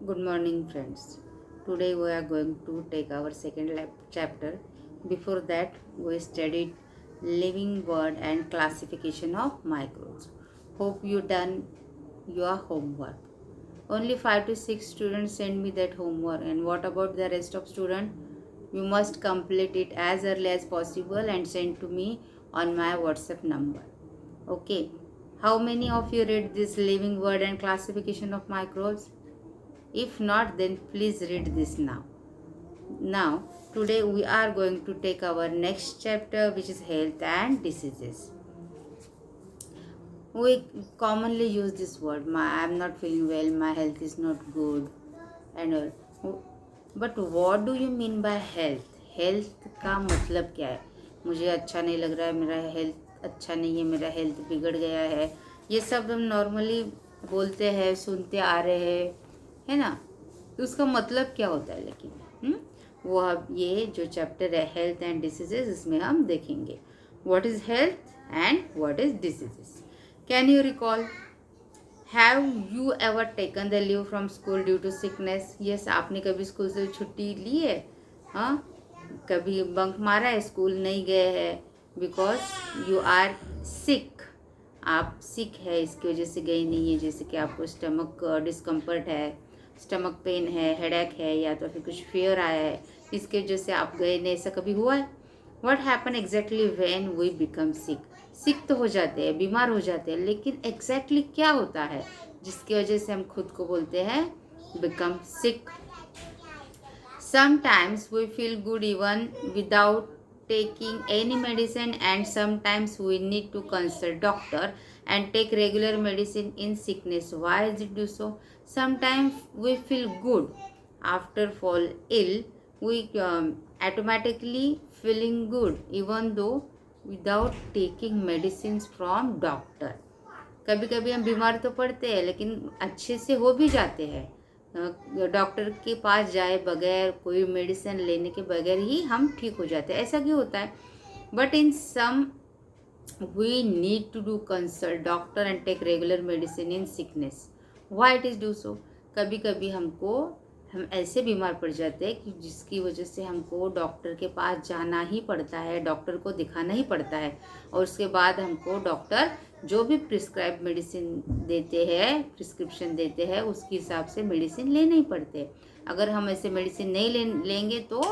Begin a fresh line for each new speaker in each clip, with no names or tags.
Good morning, friends. Today we are going to take our second chapter. Before that, we studied living word and classification of microbes. Hope you done your homework. Only 5 to 6 students send me that homework, and what about the rest of students? You must complete it as early as possible and send to me on my WhatsApp number. Okay. How many of you read this living word and classification of microbes? If not, then please read this now. Now, today we are going to take our next chapter, which is health and diseases. We commonly use this word. I am not feeling well, my health is not good, and all. But what do you mean by health? Health का मतलब क्या है? मुझे अच्छा नहीं लग रहा है, मेरा हेल्थ अच्छा नहीं है, मेरा हेल्थ बिगड़ गया है, ये सब हम नॉर्मली बोलते हैं, सुनते आ रहे हैं, है ना? तो उसका मतलब क्या होता है लेकिन वो अब ये जो चैप्टर है हेल्थ एंड डिसीजेस, इसमें हम देखेंगे what is health and what is diseases. Can you recall, have you ever taken the leave from school due to sickness? Yes, आपने कभी स्कूल से छुट्टी ली है? हाँ, कभी बंक मारा है, स्कूल नहीं गए हैं बिकॉज यू आर सिक. आप सिक है, इसकी वजह से गई नहीं है. जैसे कि आपको स्टमक डिस्कम्फर्ट है, स्टमक पेन है, हेडेक है, या तो फिर कुछ फीवर आया है, इसके वजह से आप गए नहीं. ऐसा कभी हुआ है? What happen exactly when we become sick? Sick तो हो जाते हैं, बीमार हो जाते हैं, लेकिन एग्जैक्टली क्या होता है जिसकी वजह से हम खुद को बोलते हैं become sick? Sometimes we feel good even without taking any medicine, and sometimes we need to consult doctor and take regular medicine in sickness. Why is it do so? Sometimes we feel good after fall ill. We automatically feeling good even though without taking medicines from doctor. कभी कभी हम बीमार तो पड़ते हैं लेकिन अच्छे से हो भी जाते हैं. डॉक्टर के पास जाए बगैर, कोई मेडिसिन लेने के बगैर ही हम ठीक हो जाते हैं. ऐसा क्यों होता है? But in some we need to do consult doctor and take regular medicine in sickness. Why it is do so? कभी कभी हम ऐसे बीमार पड़ जाते हैं कि जिसकी वजह से हमको डॉक्टर के पास जाना ही पड़ता है, डॉक्टर को दिखाना ही पड़ता है, और उसके बाद हमको डॉक्टर जो भी प्रिस्क्राइब मेडिसिन देते हैं, प्रिस्क्रिप्शन देते हैं, उसके हिसाब से मेडिसिन लेने ही पड़ते. अगर हम ऐसे मेडिसिन नहीं लेंगे तो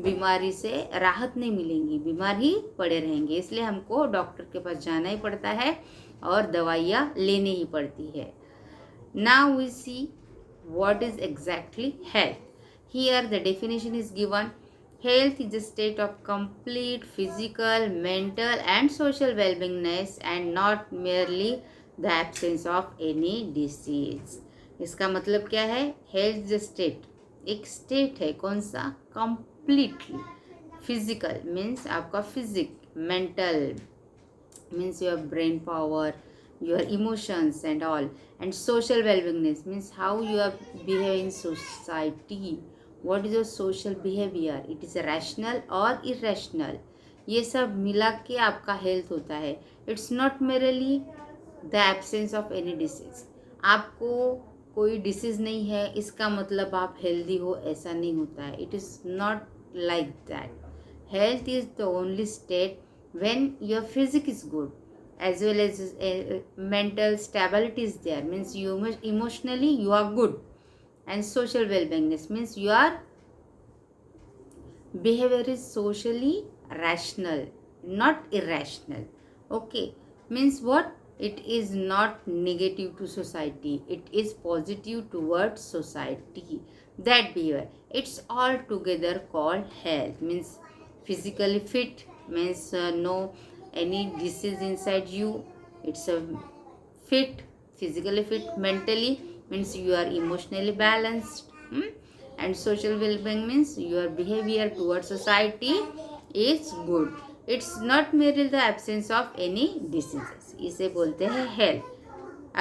बीमारी से राहत नहीं मिलेंगी, बीमार ही पड़े रहेंगे. इसलिए हमको डॉक्टर के पास जाना ही पड़ता है और दवाइयाँ लेनी ही पड़ती है. Now we see what is exactly health. Here the definition is given. Health is a state of complete physical, mental and social well-beingness and not merely the absence of any disease. इसका मतलब क्या है? Health is state, एक state है. कौन सा? Completely physical means आपका physique, mental means your brain power, your emotions and all, and social well-beingness means how you are behave in society. What is your social behavior? It is rational or irrational. ये सब मिला के आपका health होता है. It's not merely the absence of any disease. आपको कोई disease नहीं है इसका मतलब आप हेल्दी हो, ऐसा नहीं होता है. It is not like that. Health is the only state when your physics is good as well as mental stability is there, means you emotionally you are good, and social well-beingness means your behavior is socially rational, not irrational. Okay, means what? It is not negative to society, it is positive towards society. That behavior, it's all together called health. Means physically fit means no any disease inside you. It's a fit, physically fit. Mentally means you are emotionally balanced. And social well-being means your behavior towards society is good. It's not merely the absence of any diseases. इसे बोलते हैं health.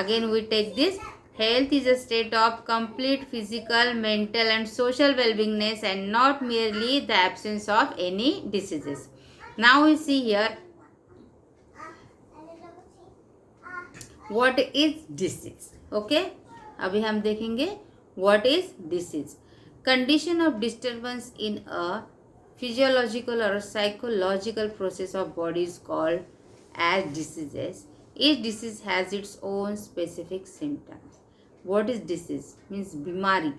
Again we take this. Health is a state of complete physical, mental and social well-beingness and not merely the absence of any diseases. Now we see here what is disease. Okay, अभी हम देखेंगे What is disease? Condition of disturbance in a physiological or psychological process of body is called as diseases. Each disease has its own specific symptoms. What is disease? Means बीमारी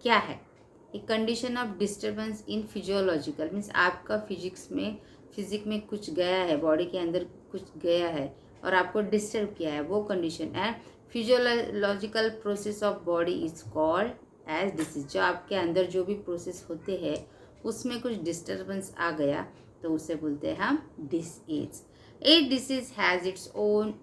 क्या है? एक condition of disturbance in physiological means आपका physique में कुछ गया है, body के अंदर कुछ गया है और आपको डिस्टर्ब किया है, वो कंडीशन है। Physiological process of body is called as disease. जो आपके अंदर जो भी प्रोसेस होते हैं उसमें कुछ डिस्टर्बेंस आ गया तो उसे बोलते हैं हम disease. Each disease has its own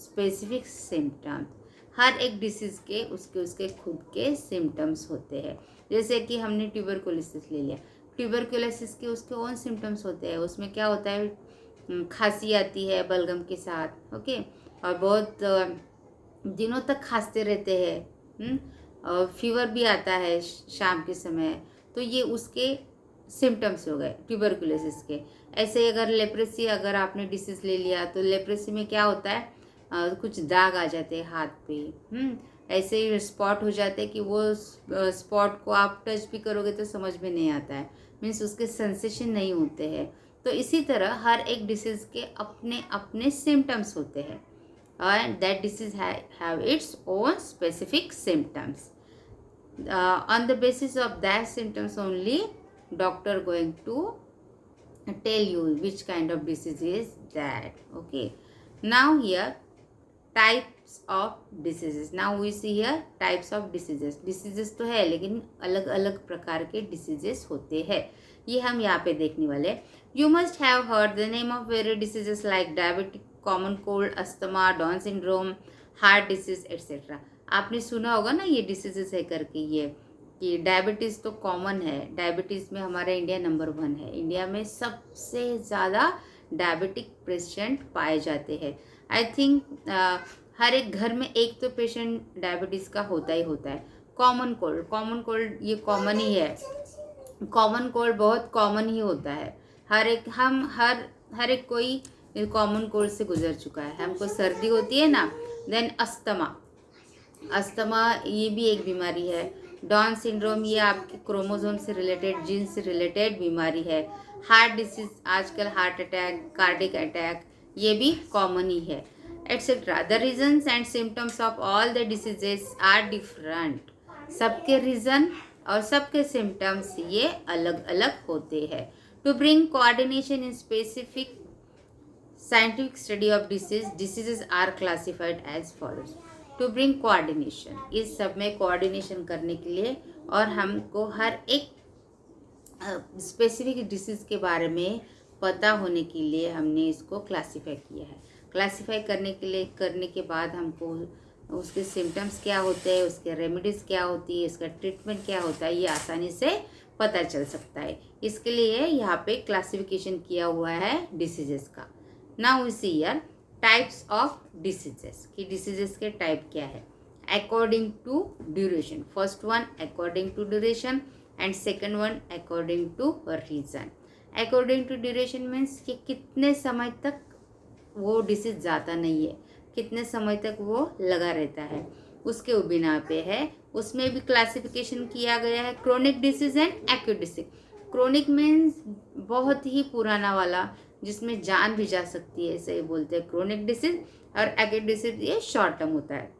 specific symptoms. हर एक डिसीज़ के उसके खुद के सिम्टम्स होते हैं। जैसे कि हमने ट्यूबरकुलोसिस ले लिया, ट्यूबरकुलोसिस के उसके ओन सिम्टम्स होते हैं। उसमें क्या होता है, खांसी आती है बलगम के साथ, ओके, और बहुत दिनों तक खांसते रहते हैं, और फीवर भी आता है शाम के समय। तो ये उसके सिम्टम्स हो गए ट्यूबरकुलोसिस के। ऐसे अगर लेप्रेसी अगर आपने डिसीज़ ले लिया तो लेप्रेसी में क्या होता है, कुछ दाग आ जाते हैं हाथ पे, ऐसे ही स्पॉट हो जाते हैं कि वो स्पॉट को आप टच भी करोगे तो समझ में नहीं आता है, मीन्स उसके सेंसेशन नहीं होते हैं। तो इसी तरह हर एक डिसीज़ के अपने अपने सिम्टम्स होते हैं and that disease have its own specific symptoms. On the basis of that symptoms only, doctor going to tell you which kind of disease is that. Okay, now here types of diseases. Now we see here types of diseases. Diseases तो है लेकिन अलग अलग प्रकार के diseases होते हैं, ये हम यहाँ पे देखने वाले। You must have heard the name of various diseases like diabetic, common cold, asthma, down syndrome, heart disease etcetera. आपने सुना होगा ना ये डिसीजेस है करके, ये कि डायबिटीज़ तो कॉमन है। डायबिटीज़ में हमारा इंडिया नंबर 1 है। इंडिया में सबसे ज़्यादा डायबिटिक पेशेंट पाए जाते हैं। आई थिंक हर एक घर में एक तो पेशेंट डायबिटीज़ का होता ही होता है। कॉमन कोल्ड ये कॉमन ही है। कॉमन कोल्ड बहुत कॉमन ही होता है। हर एक कोई कॉमन कोल्ड से गुजर चुका है। हमको सर्दी होती है ना, देन अस्थमा ये भी एक बीमारी है। डाउन सिंड्रोम ये आपके क्रोमोसोम से रिलेटेड, जीन से रिलेटेड बीमारी है। हार्ट डिसीज आजकल हार्ट अटैक, कार्डिक अटैक ये भी कॉमन ही है, etcetera. The reasons and symptoms of all the diseases are different. सबके रीज़न और सबके सिम्टम्स ये अलग अलग होते हैं। To bring coordination in specific scientific study of diseases are classified as follows. To bring coordination, इस सब में कोऑर्डिनेशन करने के लिए और हमको हर एक स्पेसिफिक डिसीज़ के बारे में पता होने के लिए हमने इसको क्लासीफाई किया है। क्लासीफाई करने के बाद हमको उसके सिम्टम्स क्या होते हैं, उसके रेमेडीज़ क्या होती है, इसका ट्रीटमेंट क्या होता है, ये आसानी से पता चल सकता है। इसके लिए यहाँ पे क्लासिफिकेशन किया हुआ है डिसीजेस का। Now we see here types of diseases कि diseases के टाइप क्या है according to duration. First one according to duration and second one according to reason. According to duration means कि कितने समय तक वो डिसीज जाता नहीं है, कितने समय तक वो लगा रहता है, उसके बिना पे है। उसमें भी क्लासिफिकेशन किया गया है chronic disease and acute disease. Chronic means बहुत ही पुराना वाला जिसमें जान भी जा सकती है, ऐसे बोलते हैं क्रोनिक डिसीज। और एक्यूट डिसीज ये शॉर्ट टर्म होता है।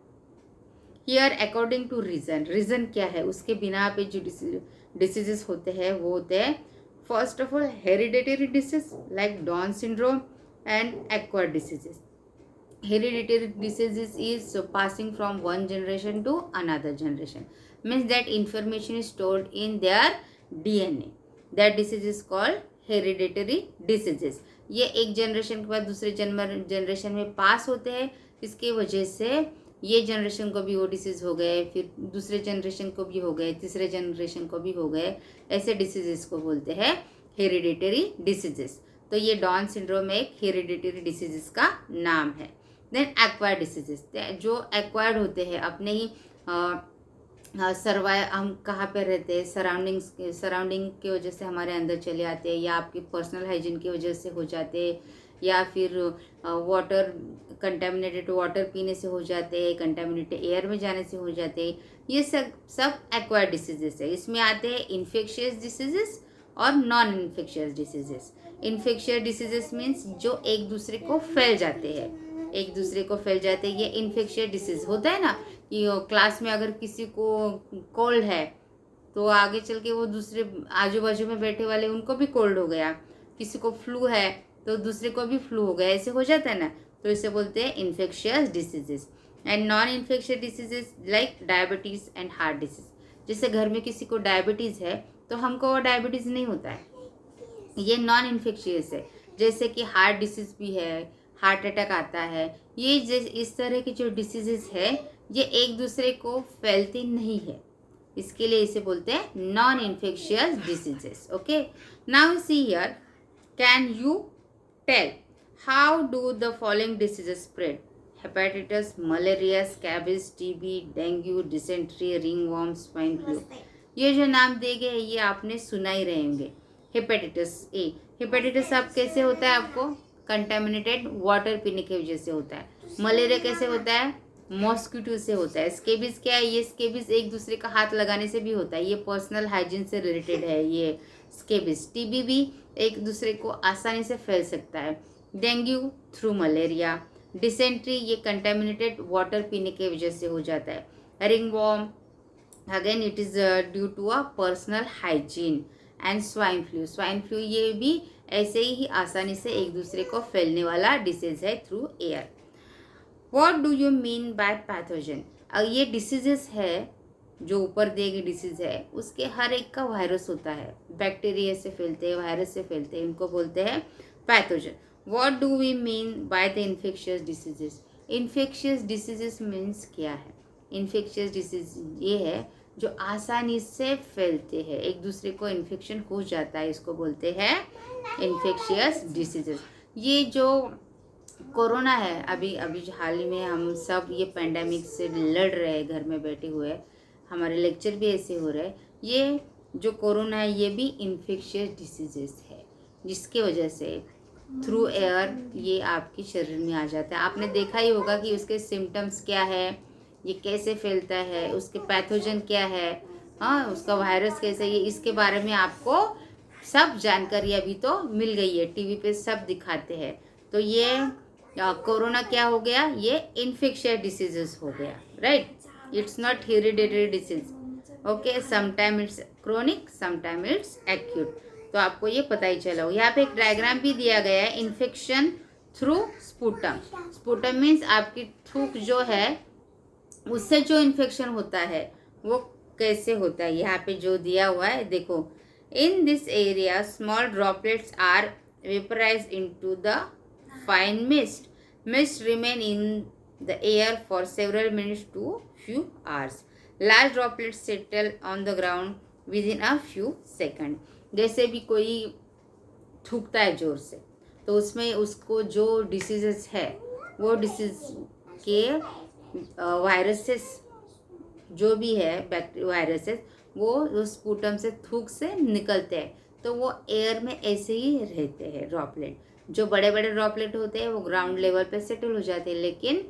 हियर अकॉर्डिंग टू रीज़न क्या है, उसके बिना पे जो डिसीजेस होते हैं वो होते हैं first of all hereditary disease like Down syndrome and acquired diseases. Hereditary diseases is passing from one generation to another generation, means that information is stored in their DNA. That disease is called hereditary diseases. ये एक generation के बाद दूसरे generation में पास होते हैं, इसके वजह से ये जनरेशन को भी वो डिसीज़ हो गए, फिर दूसरे जनरेशन को भी हो गए, तीसरे जनरेशन को भी हो गए। ऐसे डिसीजेस को बोलते हैं हेरिडेटरी डिसीजेस। तो ये डाउन सिंड्रोम एक हेरिडेटरी डिसीजेस का नाम है। देन एक्वायर्ड डिसीजेस, जो एक्वायर्ड होते हैं अपने ही हम कहाँ पे रहते हैं, सराउंडिंग की वजह से हमारे अंदर चले आते हैं, या आपकी पर्सनल हाइजीन की वजह से हो जाते हैं, या फिर वाटर कंटेमिनेटेड वाटर पीने से हो जाते हैं, कंटेमिनेटेड एयर में जाने से हो जाते हैं। ये सब सब एक्वायर्ड डिसीजेस है। इसमें आते हैं इन्फेक्शियस डिसीजेस और non infectious diseases. Infectious diseases means जो एक दूसरे को फैल जाते हैं, एक दूसरे को फैल जाते हैं, ये इन्फेक्शियस डिसीज होता है ना कि क्लास में अगर किसी को कोल्ड है तो आगे चल के वो दूसरे आजू बाजू में बैठे वाले उनको भी कोल्ड हो गया, किसी को फ्लू है तो दूसरे को भी फ्लू हो गया, ऐसे हो जाता है ना, तो इसे बोलते हैं infectious diseases. And non infectious diseases like diabetes and heart disease. जैसे घर में किसी को डायबिटीज़ है तो हमको वो डायबिटीज़ नहीं होता है, ये नॉन इन्फेक्शियस है। जैसे कि हार्ट डिसीज भी है, हार्ट अटैक आता है, ये इस तरह की जो डिसीजेस है ये एक दूसरे को फैलती नहीं है, इसके लिए इसे बोलते हैं non infectious diseases. Okay, now see here, can you tell how do the following diseases spread? Hepatitis, malaria, scabies, TB, dengue, dysentery, ringworm, swine flu. ये जो नाम दिए गए ये आपने सुना ही रहे होंगे। हेपेटाइटिस ए, हेपेटाइटिस आप कैसे होता है? आपको कंटेमिनेटेड वाटर पीने की वजह से होता है। मलेरिया कैसे होता है? मॉस्किटो से होता है। स्केबिस क्या है? ये स्केबिस एक दूसरे का हाथ लगाने से भी होता है, ये पर्सनल हाइजीन से रिलेटेड है ये स्केबिस। टीबी भी एक दूसरे को आसानी से फैल सकता है। Dengue through malaria. डिसेंट्री ये कंटेमिनेटेड वाटर पीने की वजह से हो जाता है। Ringworm again it is due to a personal hygiene. And swine flu, swine flu ये भी ऐसे ही आसानी से एक दूसरे को फैलने वाला डिसीज है through air. What do you mean by pathogen? ये डिसीजेस है जो ऊपर दिए गए डिसीज है उसके हर एक का वायरस होता है, बैक्टीरिया से फैलते हैं, वायरस से फैलते हैं, इनको बोलते हैं pathogen. What do we mean by the infectious diseases? Infectious diseases means क्या है? इन्फेक्शियस डिसीज ये है जो आसानी से फैलते हैं, एक दूसरे को इन्फेक्शन हो जाता है, इसको बोलते हैं इन्फेक्शियस डिसीजेस। ये जो कोरोना है, अभी अभी हाल ही में हम सब ये पेंडेमिक से लड़ रहे हैं, घर में बैठे हुए, हमारे लेक्चर भी ऐसे हो रहे हैं। ये जो कोरोना है ये भी इन्फेक्शियस डिसीजेस है, जिसके वजह से थ्रू एयर ये आपके शरीर में आ जाता है। आपने देखा ही होगा कि उसके सिम्टम्स क्या है, ये कैसे फैलता है, उसके पैथोजन क्या है, हाँ उसका वायरस कैसे, ये इसके बारे में आपको सब जानकारी अभी तो मिल गई है, टीवी पे सब दिखाते हैं। तो ये कोरोना क्या हो गया? ये इन्फेक्शियस डिसीजेस हो गया, right? It's not hereditary disease, okay. Sometime it's chronic, sometime it's acute. तो आपको ये पता ही चला हो। यहाँ पे एक डायग्राम भी दिया गया है, infection through sputum. Sputum means आपकी थूक जो है उससे जो इन्फेक्शन होता है वो कैसे होता है, यहाँ पे जो दिया हुआ है देखो। In this area small droplets are vaporised into the fine mist. Mist remain in the air for several minutes to few hours. Large droplets settle on the ground within a few seconds. जैसे भी कोई थूकता है जोर से तो उसमें उसको जो डिसीजेस है वो डिसीज के वायरसेस जो भी है वायरसेस वो स्पूटम से थूक से निकलते हैं, तो वो एयर में ऐसे ही रहते हैं ड्रॉपलेट। जो बड़े बड़े ड्रॉपलेट होते हैं वो ग्राउंड लेवल पे सेटल हो जाते हैं, लेकिन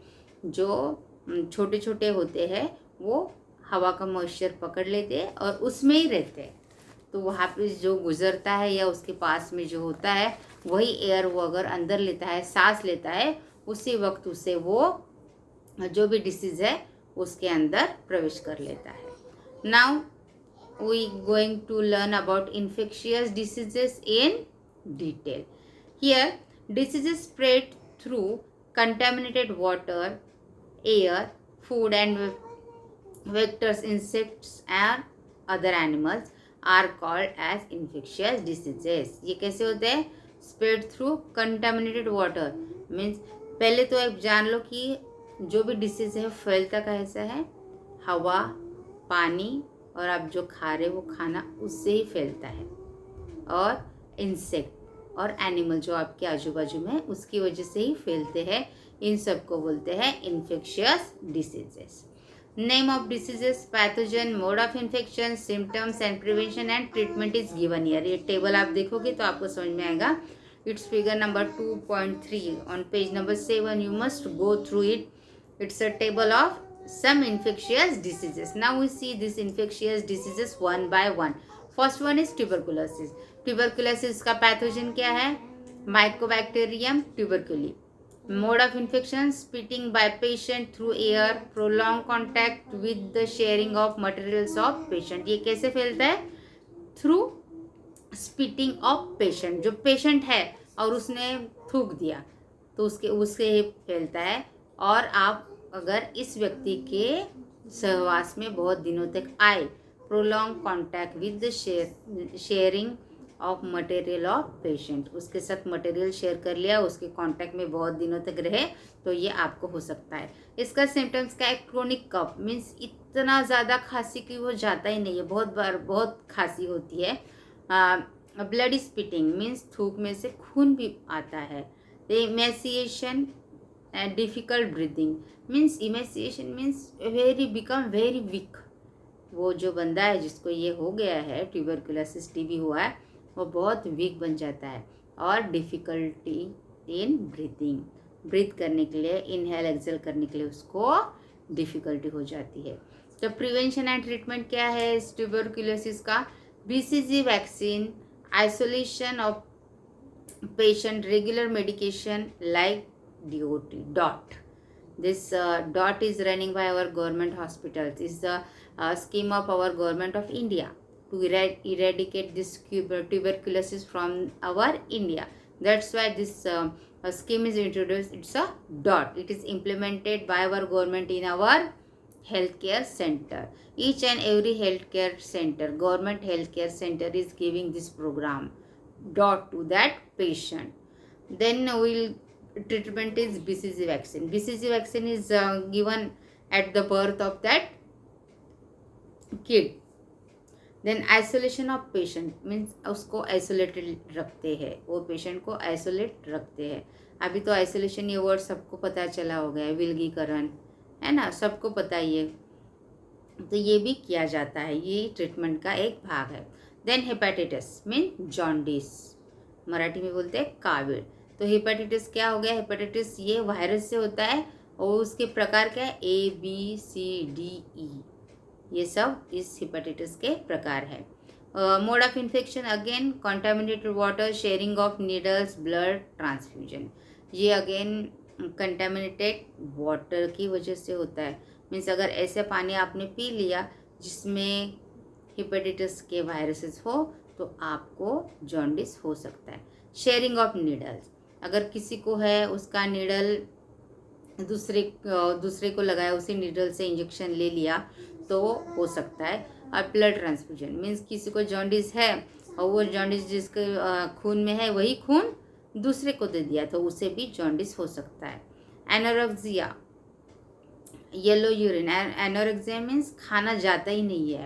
जो छोटे छोटे होते हैं वो हवा का मॉइस्चर पकड़ लेते हैं और उसमें ही रहते हैं। तो वहाँ पे जो गुजरता है या उसके पास में जो होता है वही एयर वो अगर अंदर लेता है, सांस लेता है, उसी वक्त उसे वो जो भी डिसीज़ है उसके अंदर प्रवेश कर लेता है। Now we going to learn about infectious diseases in detail. Here, diseases spread through contaminated water, air, food and vectors. Insects and other animals are called as infectious diseases. ये कैसे होते हैं? Spread through contaminated water means पहले तो आप जान लो कि जो भी डिसीज है फैलता कैसा है? हवा, पानी और आप जो खा रहे हो वो खाना उससे ही फैलता है, और इंसेक्ट और एनिमल जो आपके आजू बाजू में उसकी वजह से ही फैलते हैं। इन सब को बोलते हैं infectious diseases. Name of diseases, pathogen, mode of infection, symptoms and prevention and treatment is given here. ये टेबल आप देखोगे तो आपको समझ में आएगा। It's figure number 2.3 on page number 7. You must go through it. It's a table of some infectious diseases. Now we see these infectious diseases one by one. First one is tuberculosis. Tuberculosis का pathogen क्या है? Mycobacterium tuberculosis. Mode of infection: spitting by patient through air, prolonged contact with the sharing of materials of patient. ये कैसे फैलता है? Through spitting of patient. जो patient है और उसने थूक दिया तो उसके फैलता है. और आप अगर इस व्यक्ति के सहवास में बहुत दिनों तक आए, prolong contact with the sharing of material of patient, उसके साथ मटेरियल शेयर कर लिया, उसके कांटेक्ट में बहुत दिनों तक रहे, तो ये आपको हो सकता है. इसका सिम्टम्स क्या है? क्रोनिक कफ, मीन्स इतना ज़्यादा खांसी कि वो जाता ही नहीं है, बहुत बार बहुत खांसी होती है. ब्लडी स्पिटिंग, मीन्स थूक में से खून भी आता है. Emaciation and difficult breathing, means emaciation means become very weak. वो जो बंदा है जिसको ये हो गया है, ट्यूबरकुलोसिस टीबी हुआ है, वो बहुत वीक बन जाता है. और डिफ़िकल्टी इन ब्रीथिंग, ब्रीथ करने के लिए, इनहेल एक्सेल करने के लिए उसको डिफ़िकल्टी हो जाती है. तो प्रिवेंशन एंड ट्रीटमेंट क्या है इस ट्यूबरकुलोसिस का? BCG vaccine, isolation of patient, regular medication like DOT. This DOT is running by our government hospitals. Is the scheme of our government of India to eradicate this tuberculosis from our India. That's why this scheme is introduced. It's a DOT. It is implemented by our government in our healthcare center. Each and every healthcare center, government healthcare center is giving this program DOT to that patient. Then treatment is BCG vaccine. BCG vaccine is given at the birth of that kid. Then isolation of patient means उसको isolated रखते हैं, वो patient को isolate रखते हैं. अभी तो isolation ये वर्ड सबको पता चला हो गया है, विलगीकरण है ना, सबको पता ही है. तो ये भी किया जाता है, ये ट्रीटमेंट का एक भाग है. Then hepatitis mean jaundice, Marathi में बोलते हैं कावीड़. तो हेपेटाइटिस क्या हो गया? हेपेटाइटिस ये वायरस से होता है और उसके प्रकार क्या है? ABCDE, ये सब इस हेपेटाइटिस के प्रकार है. Mode of infection again contaminated water, sharing of needles, blood transfusion. ये अगेन कंटामिनेटेड वाटर की वजह से होता है. मीन्स अगर ऐसे पानी आपने पी लिया जिसमें हेपेटाइटिस के वायरसेस हो तो आपको जॉन्डिस हो सकता है. शेयरिंग ऑफ नीडल्स, अगर किसी को है उसका नीडल दूसरे को लगाया, उसी नीडल से इंजेक्शन ले लिया तो हो सकता है. और ब्लड ट्रांसफ्यूजन मीन्स किसी को जॉन्डिस है और वो जॉन्डिस जिसके खून में है वही खून दूसरे को दे दिया तो उसे भी जॉन्डिस हो सकता है. Anorexia, yellow urine. Anorexia means खाना जाता ही नहीं है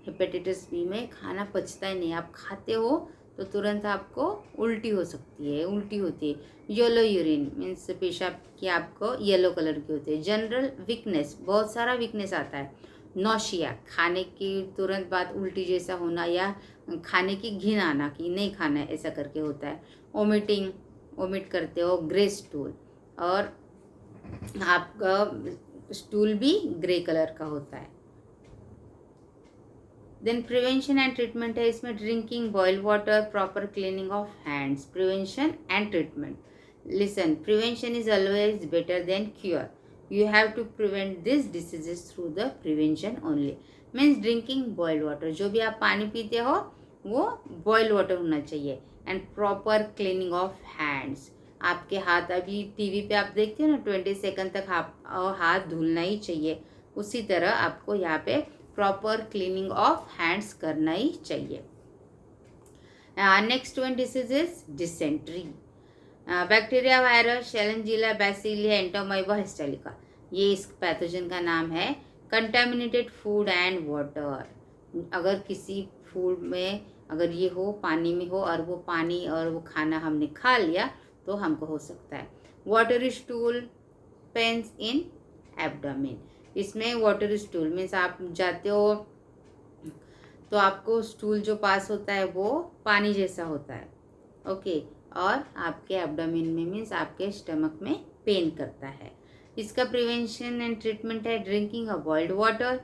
हेपेटाइटिस बी में खाना पचता ही नहीं. आप खाते हो तो तुरंत आपको उल्टी हो सकती है, उल्टी होती है. येलो यूरिन मीन्स पेशाब की आपको येलो कलर की होती है. जनरल वीकनेस, बहुत सारा वीकनेस आता है. नौशिया, खाने की तुरंत बाद उल्टी जैसा होना या खाने की घिन आना कि नहीं खाना है ऐसा करके होता है. ओमिटिंग, ओमिट करते हो. ग्रे स्टूल, और आपका स्टूल भी ग्रे कलर का होता है. देन प्रिवेंशन एंड ट्रीटमेंट है इसमें. Drinking boiled water, proper cleaning of hands. Prevention and treatment. Listen, prevention is always better than cure. You have to prevent this diseases through the prevention only. Means drinking boiled water, जो भी आप पानी पीते हो वो boiled water होना चाहिए. And proper cleaning of hands. आपके हाथ, अभी टीवी पे आप देखते हो ना 20 सेकंड तक हाथ धुलना ही चाहिए, उसी तरह आपको यहाँ पे प्रॉपर क्लीनिंग ऑफ हैंड्स करना ही चाहिए. Next one disease is dysentery. Bacteria, virus, शैलेंजिला, बैसिलिया, एंटोमाइबा, हिस्टेलिका, ये इस पैथोजन का नाम है. कंटामिनेटेड फूड एंड वाटर, अगर किसी फूड में अगर ये हो, पानी में हो और वो पानी और वो खाना हमने खा लिया तो हमको हो सकता है. Water stool, pains in abdomen. इसमें वाटर स्टूल मीन्स आप जाते हो तो आपको स्टूल जो पास होता है वो पानी जैसा होता है ओके, और आपके एब्डोमेन में मीन्स आपके स्टमक में पेन करता है। इसका प्रिवेंशन एंड ट्रीटमेंट है drinking a boiled water,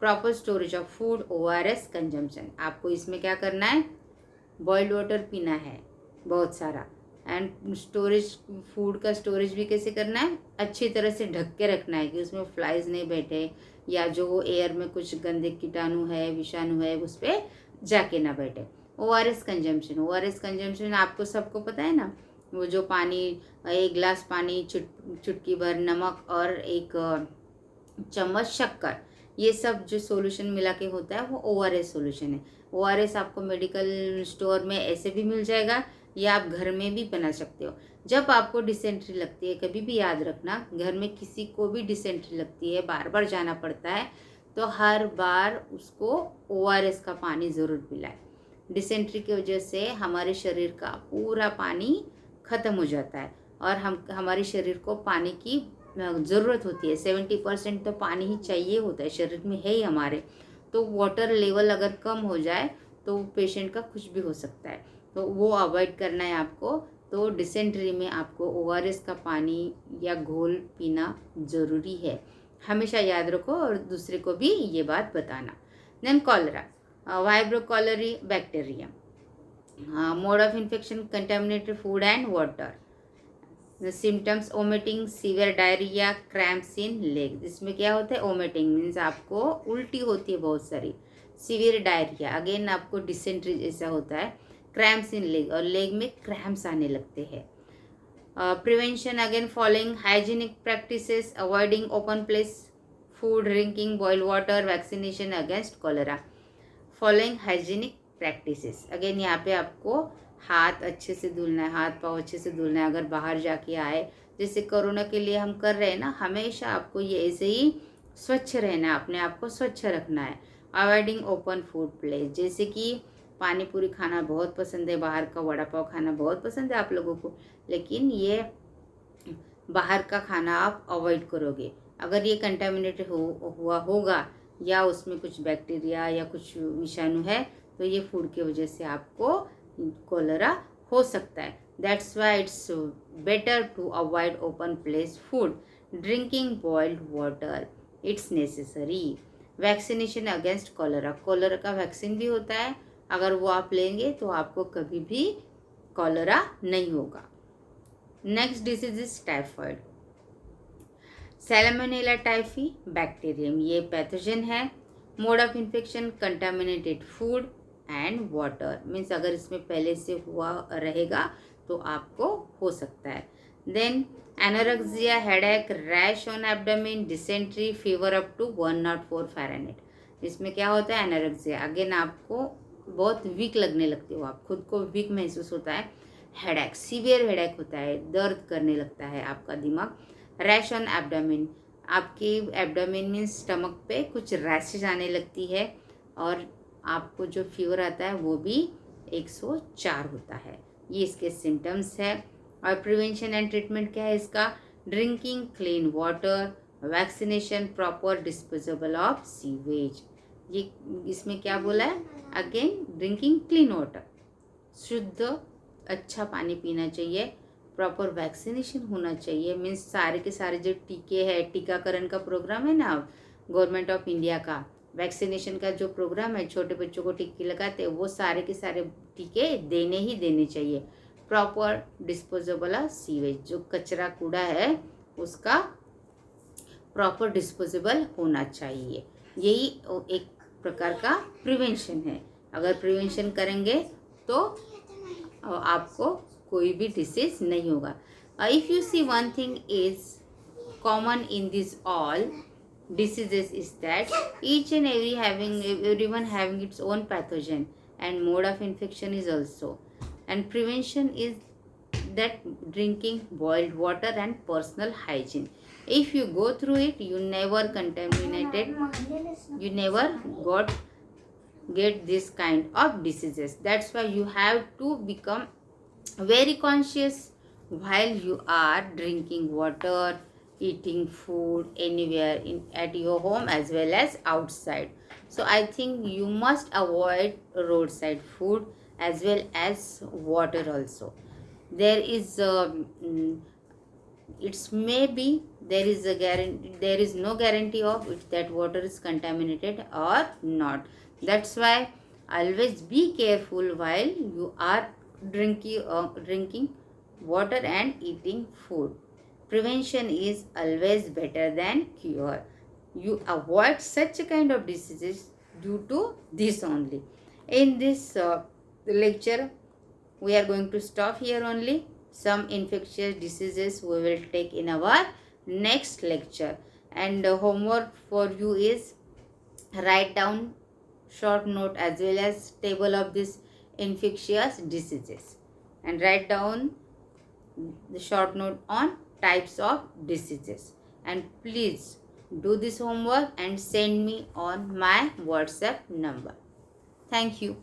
proper storage of food, ORS consumption. आपको इसमें क्या करना है, बॉइल्ड वाटर पीना है बहुत सारा, एंड स्टोरेज, फूड का स्टोरेज भी कैसे करना है, अच्छी तरह से ढक के रखना है कि उसमें फ्लाइज नहीं बैठे, या जो एयर में कुछ गंदे कीटाणु है, विषाणु है, उस पर जाके ना बैठे। ORS कंजम्पशन, ORS कंजम्पशन आपको सबको पता है ना, वो जो पानी, एक गिलास पानी, चुटकी भर नमक और एक चम्मच शक्कर, ये सब जो सॉल्यूशन मिला के होता है वो ORS सॉल्यूशन है। ORS आपको मेडिकल स्टोर में ऐसे भी मिल जाएगा, या आप घर में भी बना सकते हो। जब आपको डिसेंट्री लगती है, कभी भी याद रखना, घर में किसी को भी डिसेंट्री लगती है, बार बार जाना पड़ता है, तो हर बार उसको ORS का पानी ज़रूर पिलाए। डिसेंट्री की वजह से हमारे शरीर का पूरा पानी ख़त्म हो जाता है, और हमारे शरीर को पानी की ज़रूरत होती है। 70% तो पानी ही चाहिए होता है, शरीर में है ही हमारे। तो वाटर लेवल अगर कम हो जाए तो पेशेंट का कुछ भी हो सकता है, तो वो अवॉइड करना है आपको। तो डिसेंट्री में आपको ORS का पानी या घोल पीना ज़रूरी है, हमेशा याद रखो, और दूसरे को भी ये बात बताना। Then cholera, vibrio cholerae bacteria, mode of infection contaminated food and water, symptoms vomiting, severe diarrhoea, cramps in leg. इसमें क्या होता है, ओमिटिंग मीन्स आपको उल्टी होती है बहुत सारी, सीवियर डायरिया अगेन आपको डिसेंट्री जैसा होता है, क्रैम्प्स इन लेग, और लेग में क्रैम्प्स आने लगते हैं। Prevention again following hygienic practices, avoiding open place food, drinking boiled water, vaccination against cholera. Following hygienic practices, again यहाँ पे आपको हाथ अच्छे से धुलना है, हाथ पाँव अच्छे से धुलना है। अगर बाहर जाके आए, जैसे कोरोना के लिए हम कर रहे हैं ना, हमेशा आपको ये ऐसे ही स्वच्छ रहना है, अपने आप को स्वच्छ रखना है। अवॉइडिंग ओपन फूड प्लेस, जैसे कि पानी पूरी खाना बहुत पसंद है, बाहर का वड़ा पाव खाना बहुत पसंद है आप लोगों को, लेकिन ये बाहर का खाना आप अवॉइड करोगे। अगर ये कंटेमिनेटेड हुआ होगा, या उसमें कुछ बैक्टीरिया या कुछ विषाणु है, तो ये फूड की वजह से आपको कोलेरा हो सकता है। That's why it's better to avoid open place food, drinking boiled water, it's necessary. Vaccination against cholera, cholera का वैक्सीन भी होता है, अगर वो आप लेंगे तो आपको कभी भी कोलेरा नहीं होगा। Next disease is typhoid, Salmonella typhi bacterium, ये पैथोजन है। Mode of infection contaminated food and water, means अगर इसमें पहले से हुआ रहेगा तो आपको हो सकता है। Then anorexia, headache, rash on abdomen, dysentery, fever up to 104 Fahrenheit. इसमें क्या होता है, एनोरेक्सिया अगेन आपको बहुत वीक लगने लगते हो, आप खुद को वीक महसूस होता है। हेडेक, सीवियर हेडेक होता है, दर्द करने लगता है आपका दिमाग। रैश ऑन एब्डोमेन, आपके एब्डोमेन में स्टमक पे कुछ रैशेज आने लगती है, और आपको जो फीवर आता है वो भी 104 होता है। ये इसके सिम्टम्स है। और प्रिवेंशन एंड ट्रीटमेंट क्या है इसका, drinking clean water, vaccination, proper disposable of sewage. ये इसमें क्या बोला है, अगेन ड्रिंकिंग क्लीन वाटर, शुद्ध अच्छा पानी पीना चाहिए, प्रॉपर वैक्सीनेशन होना चाहिए, मीन्स सारे के सारे जो टीके हैं, टीकाकरण का प्रोग्राम है ना गवर्नमेंट ऑफ इंडिया का, वैक्सीनेशन का जो प्रोग्राम है, छोटे बच्चों को टीके लगाते हैं, वो सारे के सारे टीके देने ही देने चाहिए। प्रॉपर डिस्पोजेबल ऑफ सीवेज, जो कचरा कूड़ा है उसका प्रॉपर डिस्पोजेबल होना चाहिए। यही एक प्रकार का प्रिवेंशन है। अगर प्रिवेंशन करेंगे तो आपको कोई भी डिसीज नहीं होगा। If you see one thing is common in this all diseases is that each and everyone having its own pathogen and mode of infection is also, and prevention is that drinking boiled water and personal hygiene. If you go through it, you never contaminated, you never get this kind of diseases. That's why you have to become very conscious while you are drinking water, eating food anywhere at your home as well as outside. So I think you must avoid roadside food as well as water also. There is it's maybe there is a guarantee, there is no guarantee of if that water is contaminated or not. That's why always be careful while you are drinking water and eating food. Prevention is always better than cure. You avoid such a kind of diseases due to this only. In this lecture, we are going to stop here only. Some infectious diseases we will take in our next lecture. And homework for you is write down short note as well as table of this infectious diseases, and write down the short note on types of diseases. And please do this homework and send me on my WhatsApp number. Thank you.